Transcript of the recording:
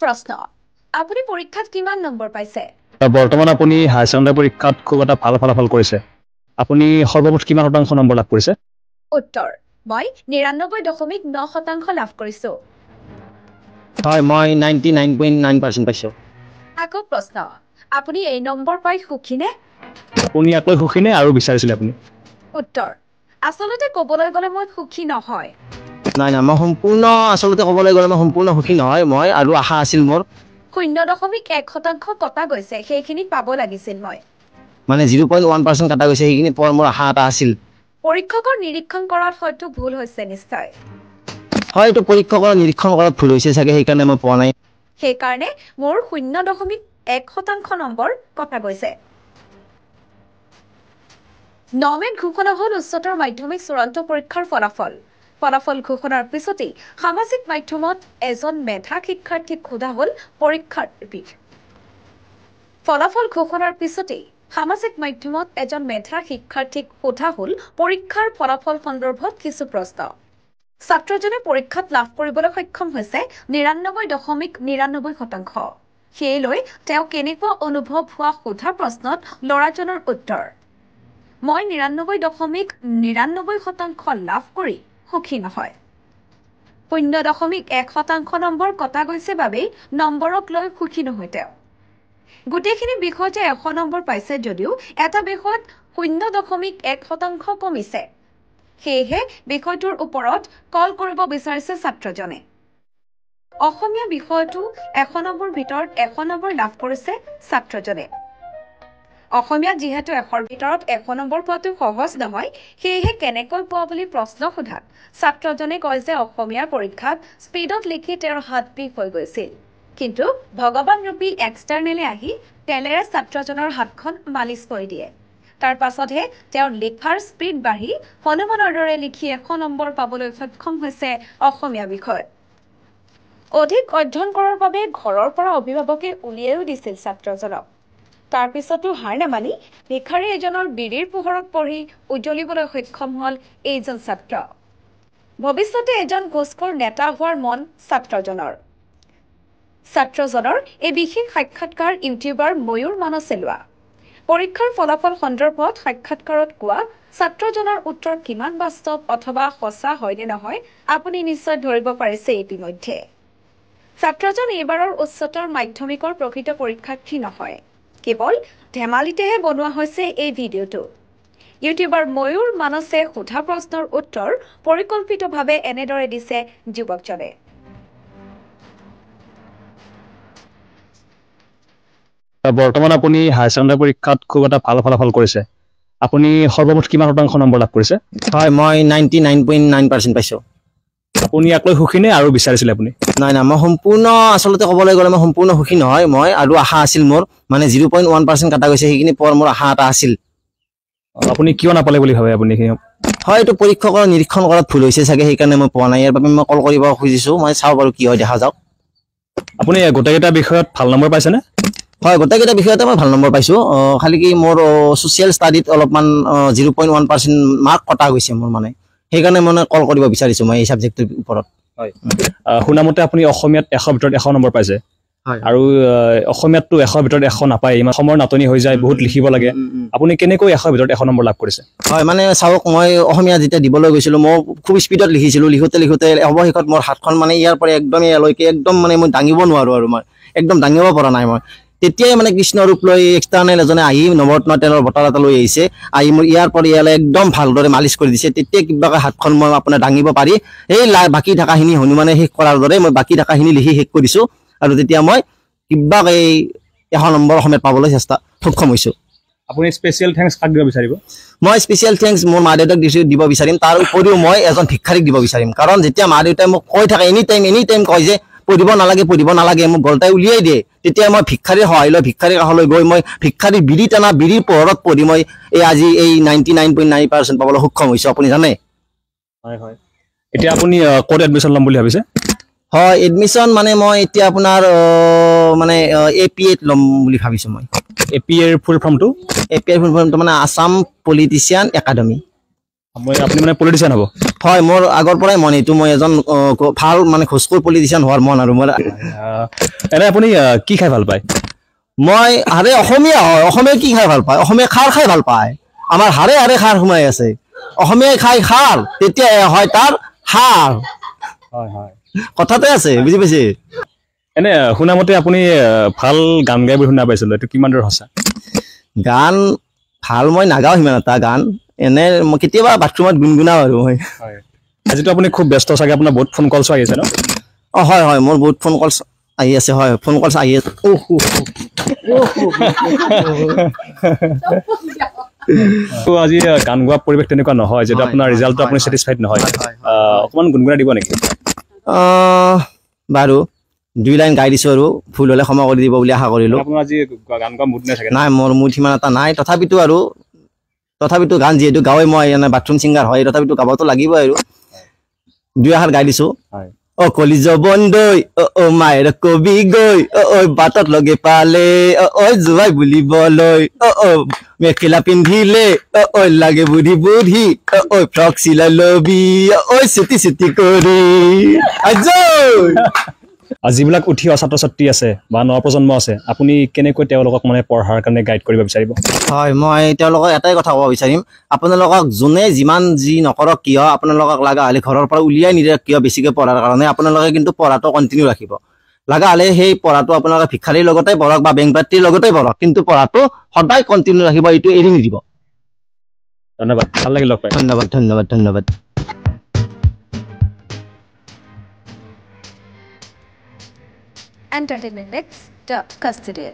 প্ৰশ্ন আপুনি পৰীক্ষাত কিমান নম্বৰ পাইছে বৰ্তমান আপুনি হায়াৰ ছেকেণ্ডাৰী পৰীক্ষাত খুব এটা ভাল ফলাফল কৰিছে আপুনি সৰ্বমুঠ কিমান শতাংশ নম্বৰ লাভ কৰিছে উত্তৰ মই 99.9% লাভ কৰিছো হয় মই 99.9% পাইছো আকৌ প্ৰশ্ন আপুনি এই নম্বৰ পাই সুখী নে আপুনি ইয়াতকৈ সুখী নে আৰু বিচাৰিছিলে আপুনি উত্তৰ আচলতে ক'বলৈ গ'লে মই সুখী নহয় নাই নাই মই সম্পূৰ্ণ আচলতে ক'বলৈ গ'লে মই সম্পূৰ্ণ সুখী নহয় মই আৰু আশা আছিল মোৰ 0.1% কটা গৈছে সেইখিনি পাব লাগিছিল মই মানে 0.1% কাটা গৈছে সেইখিনি পোৱাৰ মোৰ আশা এটা আছিল পৰীক্ষকৰ নিৰীক্ষণ কৰাত হয়তো ভুল হৈছে নিশ্চয় হয় এইটো পৰীক্ষকৰ নিৰীক্ষণ কৰাত ভুল হৈছে চাগে সেইকাৰণে মই পোৱা নাই সেইকাৰণে মোৰ 0.1% নম্বৰ কটা গৈছে নমেট ঘোষণা হ'ল উচ্চতৰ মাধ্যমিক চূড়ান্ত পৰীক্ষাৰ ফলাফল ঘোষণাৰ পিছতেই সামাজিক মাধ্যমত এজন মেধা শিক্ষাৰ্থীক সোধা হ'ল পৰীক্ষাৰ ৰিপিট ফলাফল ঘোষণাৰ পিছতেই সামাজিক মাধ্যমত এজন মেধা শিক্ষাৰ্থীক সোধা হ'ল পৰীক্ষাৰ ফলাফল সন্দৰ্ভত কিছু প্ৰশ্ন ছাত্ৰজনে পৰীক্ষাত লাভ কৰিবলৈ সক্ষম হৈছে 99.99% সেয়ে লৈ তেওঁ কেনেকুৱা অনুভৱ হোৱা সোধা প্ৰশ্নত ল'ৰাজনৰ উত্তৰ মই 99.99% লাভ কৰি সুখী নহয় 0.1% নম্বৰ কটা গৈছে বাবেই নম্বৰক লৈ সুখী নহয় তেওঁ গোটেইখিনি বিষয়তে 100 নম্বৰ পাইছে যদিও এটা বিষয়ত 0.1% কমিছে সেয়েহে বিষয়টোৰ ওপৰত কল কৰিব বিচাৰিছে ছাত্ৰজনে অসমীয়া বিষয়টো 100 নম্বৰ ভিতৰত 100 নম্বৰ লাভ কৰিছে ছাত্ৰজনে অসমীয়া যিহেতু 100ৰ ভিতৰত 100 নম্বৰ পোৱাটো সহজ নহয় সেয়েহে কেনেকৈ পোৱা বুলি প্ৰশ্ন সোধাত ছাত্ৰজনে কয় যে অসমীয়া পৰীক্ষাত স্পীডত লিখি তেওঁৰ হাত বিষ হৈ গৈছিল কিন্তু ভগৱান ৰূপী এক্সটাৰ্নেলে আহি তেলেৰে ছাত্ৰজনৰ হাতখন মালিচ কৰি দিয়ে তাৰ পাছতহে তেওঁৰ লিখাৰ স্পীড বাঢ়ি হনুমানৰ দৰে লিখি 100 নম্বৰ পাবলৈ সক্ষম হৈছে অসমীয়া বিষয় অধিক অধ্যয়ন কৰাৰ বাবে ঘৰৰ পৰা অভিভাৱকে উলিয়াইও দিছিল ছাত্ৰজনক তাৰ পিছতো হাৰ নামানি ভিখাৰী এজনৰ বিৰিৰ পোহৰত পঢ়ি উজ্জ্বলিবলৈ সক্ষম হ'ল এইজন ছাত্ৰ ভৱিষ্যতে এজন ঘোষখোৰ নেতা হোৱাৰ মন ছাত্ৰজনৰ এই বিশেষ সাক্ষাৎকাৰ ইউটিউবাৰ ময়ূৰ মানসে লোৱা পৰীক্ষাৰ ফলাফল সন্দৰ্ভত সাক্ষাৎকাৰত কোৱা ছাত্ৰজনৰ উত্তৰ কিমান বাস্তৱ অথবা সঁচা হয় নে নহয় আপুনি নিশ্চয় ধৰিব পাৰিছে ইতিমধ্যে ছাত্ৰজন এইবাৰৰ উচ্চতৰ মাধ্যমিকৰ প্ৰকৃত পৰীক্ষাৰ্থী নহয় কেৱল ধেমালিতেহে বনোৱা হৈছে এই ভিডিঅ'টো ইউটিউবাৰ ময়ূৰ মানসে সোধা প্ৰশ্নৰ উত্তৰ পৰিকল্পিতভাৱে এনেদৰে দিছে যুৱকজনে বৰ্তমান আপুনি হায়াৰ ছেকেণ্ডাৰী পৰীক্ষাত খুব এটা ভাল ফলাফল কৰিছে আপুনি সৰ্বমুঠ কিমান শতাংশ নম্বৰ লাভ কৰিছে হয় মই 99.9% পাইছো আপুনি ইয়াতকৈ সুখী নে আৰু বিচাৰিছিলে আপুনি নাই নাই মই সম্পূৰ্ণ আচলতে ক'বলৈ গ'লে মই সম্পূৰ্ণ সুখী নহয় মই আৰু আশা আছিল মোৰ মানে 0.1% কাটা গৈছে সেইখিনি পোৱাৰ মোৰ আশা এটা আছিল আপুনি কিয় নাপালে বুলি ভাবে আপুনি হয় এইটো পৰীক্ষকৰ নিৰীক্ষণ কৰাত ভুল হৈছে চাগে সেইকাৰণে মই পোৱা নাই ইয়াৰ বাবে মই কল কৰিব খুজিছো মই চাওঁ বাৰু কি হয় দেখা যাওক আপুনি গোটেইকেইটা বিষয়ত ভাল নম্বৰ পাইছেনে হয় গোটেইকেইটা বিষয়তে মই ভাল নম্বৰ পাইছো খালি কি মোৰ ছ'চিয়েল ষ্টাডিত অলপমান 0.1% মাৰ্ক কটা গৈছে মোৰ মানে সেইকাৰণে মানে কল কৰিব বিচাৰিছো মই এই ছাবজেক্টটোৰ ওপৰত হয় শুনামতে আপুনি অসমীয়াত 100 ভিতৰত 100 নম্বৰ পাইছে আৰু অসমীয়াতটো 100 ভিতৰত 100 নাপায় ইমান সময়ৰ নাটনি হৈ যায় বহুত লিখিব লাগে আপুনি কেনেকৈ 100 ভিতৰত 100 নম্বৰ লাভ কৰিছে হয় মানে চাওক মই অসমীয়া যেতিয়া দিবলৈ গৈছিলো মই খুব স্পীডত লিখিছিলো লিখোতে অৱশেষত মোৰ হাতখন মানে ইয়াৰ পৰা একদম ইয়ালৈকে একদম মানে মই দাঙিব নোৱাৰো আৰু মই একদম দাঙিব পৰা নাই মই তেতিয়াই মানে কৃষ্ণ ৰূপ লৈ এক্সটাৰ্নেল এজনে আহি নৱৰত্ন তেলৰ বটল এটা লৈ আহিছে আহি মোৰ ইয়াৰ পৰা ইয়ালৈ একদম ভালদৰে মালিচ কৰি দিছে তেতিয়া কিবাকৈ হাতখন মই আপোনাৰ দাঙিব পাৰি এই বাকী থকাখিনি হনুমানে শেষ কৰাৰ দৰে মই বাকী থকাখিনি লিখি শেষ কৰিছোঁ আৰু তেতিয়া মই কিবাকৈ 100 নম্বৰ অসমীয়াত পাবলৈ সক্ষম হৈছোঁ আপুনি স্পেচিয়েল থেংকছ কাক দিব বিচাৰিব মই স্পেচিয়েল থেংকছ মোৰ মা দেউতাক দিব বিচাৰিম তাৰ উপৰিও মই এজন ভিক্ষাৰীক দিব বিচাৰিম কাৰণ যেতিয়া মা দেউতাই মোক কৈ থাকে এনি টাইম কয় যে পঢ়িব নালাগে মোক গলটাই উলিয়াই দিয়ে তেতিয়া মই ভিক্ষাৰীৰ সহায় লৈ ভিক্ষাৰীৰ কাষলৈ গৈ মই ভিক্ষাৰীৰ বিৰিৰ পোহৰত পঢ়ি মই আজি এই 99.9% পাবলৈ সক্ষম হৈছোঁ আপুনি জানে হয় হয় এতিয়া আপুনি ক'ত এডমিশ্যন ল'ম বুলি ভাবিছে হয় এডমিশ্যন মানে মই এতিয়া আপোনাৰ মানে APA ল'ম বুলি ভাবিছোঁ মই APA ফুল ফৰ্মটো মানে আসাম পলিটিচিয়ান একাডেমি আপুনি মানে পলিটিচিয়ান হ'ব? হয়, মোৰ আগৰ পৰাই মন এইটো, মই এজন ভাল মানে ঘোষখোৰ পলিটিচিয়ান হোৱাৰ মন আৰু মোৰ। এনে আপুনি কি খাই ভাল পায়? মই হাৰে অসমীয়া হয়, অসমীয়া কি খাই ভাল পায়? অসমীয়া খাৰ খাই ভাল পায়। আমাৰ হাৰে হাৰে খাৰ সোমাই আছে। অসমীয়াই খাই খাৰ, তেতিয়া হয় তাৰ সাৰ। কথাতে আছে, বুজি পাইছে? এনে শুনামতে আপুনি ভাল গান গাই বুলি শুনা পাইছিলো, এইটো কিমান দূৰ সঁচা? গান ভাল মই নাগাওঁ সিমান এটা গান, এনে মই কেতিয়াবা বাথৰুমত গুণগুণাওঁ আৰু মই। আজিতো আপুনি খুব ব্যস্ত চাগে, আপোনাৰ বহুত ফোন কলছো আহি আছে ন? হয় হয়, মোৰ বহুত ফোন কলছ আহি আছে। হয়, ফোন কলছ আহি আছে। আজি গান গোৱা পৰিৱেশ তেনেকুৱা নহয়, যিহেতু আপোনাৰ ৰিজাল্টটো আপুনি ছেটিছফাইড নহয়, অকণমান গুণগুণাই দিব নেকি? বাৰু 2 লাইন গাই দিছোঁ আৰু ভুল হ'লে ক্ষমা কৰি দিব বুলি আশা কৰিলোঁ। আপোনাৰ আজি গান গোৱা মুড নাই চাগে? নাই, মোৰ মুড সিমান এটা নাই। তথাপিতো গান যিহেতু গাঁৱে, মই এনে বাথৰুম ছিংগাৰ হয়, তথাপিতো গাবতো লাগিবই আৰু 2 এষাৰ গাই দিছোঁ। কলিজ বন্ধৈ মায়েৰ কবি গৈ বাটত লগে পালে জোৱাই বুলিবলৈ মেখেলা পিন্ধিলে লাগে বুঢ়ী বুঢ়ী ফ্ৰক চিলাই লবি চুটি চুটি কৰি। যিবিলাক উঠি অহা ছাত্ৰ ছাত্ৰী আছে বা নৱপ্ৰজন্ম আছে, আপুনি কেনেকৈ তেওঁলোকক মানে পঢ়াৰ কাৰণে গাইড কৰিব বিচাৰিব? হয়, মই তেওঁলোকক এটাই কথা ক'ব বিচাৰিম, আপোনালোকক যোনে যিমান যি নকৰক কিয়, আপোনালোকক লগা হ'লে ঘৰৰ পৰা উলিয়াই নিদিয়ক কিয় বেছিকৈ পঢ়াৰ কাৰণে, আপোনালোকে কিন্তু পঢ়াটো কণ্টিনিউ ৰাখিব। লগা হ'লে সেই পঢ়াটো আপোনালোকে ভিক্ষাৰীৰ লগতে পঢ়ক বা বেংক পাত্ৰীৰ লগতে পঢ়ক, কিন্তু পঢ়াটো সদায় কণ্টিনিউ ৰাখিব, এইটো এৰি নিদিব। ধন্যবাদ, ভাল লাগিল লগ পাই। ধন্যবাদ ধন্যবাদ ধন্যবাদ। Entertainment Next, Custody.